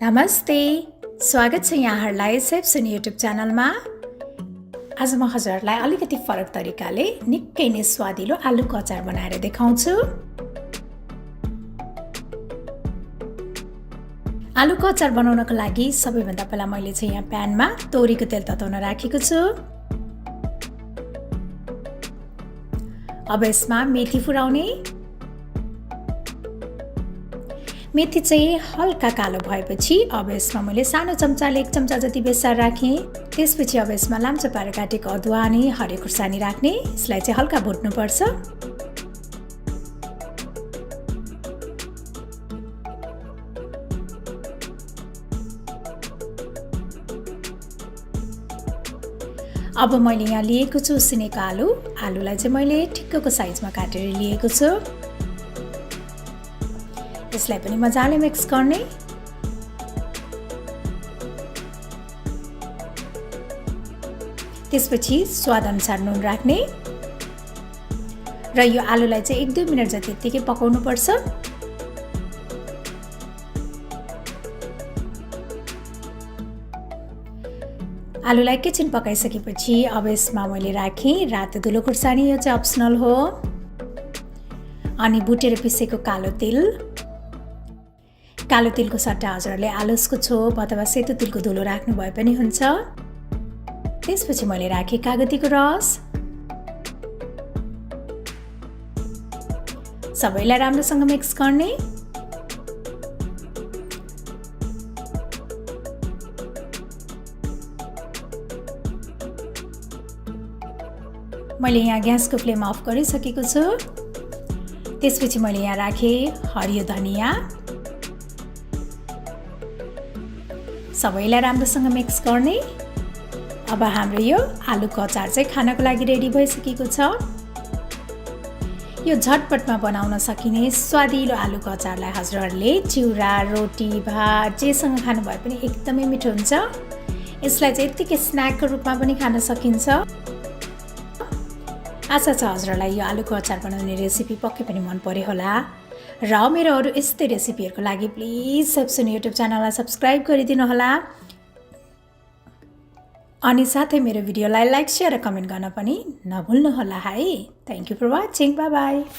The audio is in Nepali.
नमस्ते, स्वागत छ यहाँहरूलाई सेफ सुनी युट्युब च्यानलमा। आज म हजुरहरूलाई अलिकति फरक तरिकाले निकै नै स्वादिलो आलुको अचार बनाएर देखाउँछु। आलुको अचार बनाउनको लागि सबैभन्दा पहिला मैले चाहिँ यहाँ प्यानमा तोरीको तेल तताउन राखेको छु। अब यसमा मेथी फुराउने। मेथी चाहिँ हल्का कालो भएपछि अब यसमा मैले सानो चम्चाले 1 चम्चा जति बेसार राखेँ। त्यसपछि अब यसमा लाम्चो पारेर काटेको अदुवा अनि हरियो खुर्सानी राख्ने। यसलाई चाहिँ हल्का भुट्नुपर्छ। अब मैले यहाँ लिएको छु उसिनेको आलु। आलुलाई चाहिँ मैले ठिक्कको साइजमा काटेर लिएको छु। यसलाई पनि मजाले मिक्स गर्ने। त्यसपछि स्वाद अनुसार नुन राख्ने र यो आलुलाई चाहिँ 1-2 मिनेट जति यतिकै पकाउनु पर्छ। आलुलाई एकैछिन पकाइसकेपछि अब यसमा मैले राखेँ रातो धुलो खुर्सानी। यो चाहिँ अप्सनल हो। अनि भुटेर पिसेको कालो तिल। कालो तिलको सट्टा हजुरहरूले आलुसको छोप अथवा सेतो तिलको धुलो राख्नु भए पनि हुन्छ। त्यसपछि मैले राखेँ कागतीको रस। सबैलाई राम्रोसँग मिक्स गर्ने। मैले यहाँ ग्यासको फ्लेम अफ गरिसकेको छु। त्यसपछि मैले यहाँ राखेँ हरियो धनिया। सबैलाई राम्रोसँग मिक्स गर्ने। अब हाम्रो यो आलुको अचार चाहिँ खानको लागि रेडी भइसकेको छ। यो झटपटमा बनाउन सकिने स्वादिलो आलुको अचारलाई हजुरहरूले चिउरा, रोटी, भात जेसँग खानु भए पनि एकदमै मिठो हुन्छ। यसलाई चाहिँ यत्तिकै स्न्याकको रूपमा पनि खान सकिन्छ। आशा छ हजुरहरूलाई यो आलुको अचार बनाउने रेसिपी पक्कै पनि मन पर्यो होला। र मेरो अरू यस्तै रेसिपीहरूको लागि प्लिज सेफ सुनी युट्युब च्यानललाई सब्स्क्राइब गरिदिनु होला। अनि साथै मेरो भिडियोलाई लाइक, शेयर र कमेन्ट गर्न पनि नभुल्नु होला है। Thank you for watching. Bye by.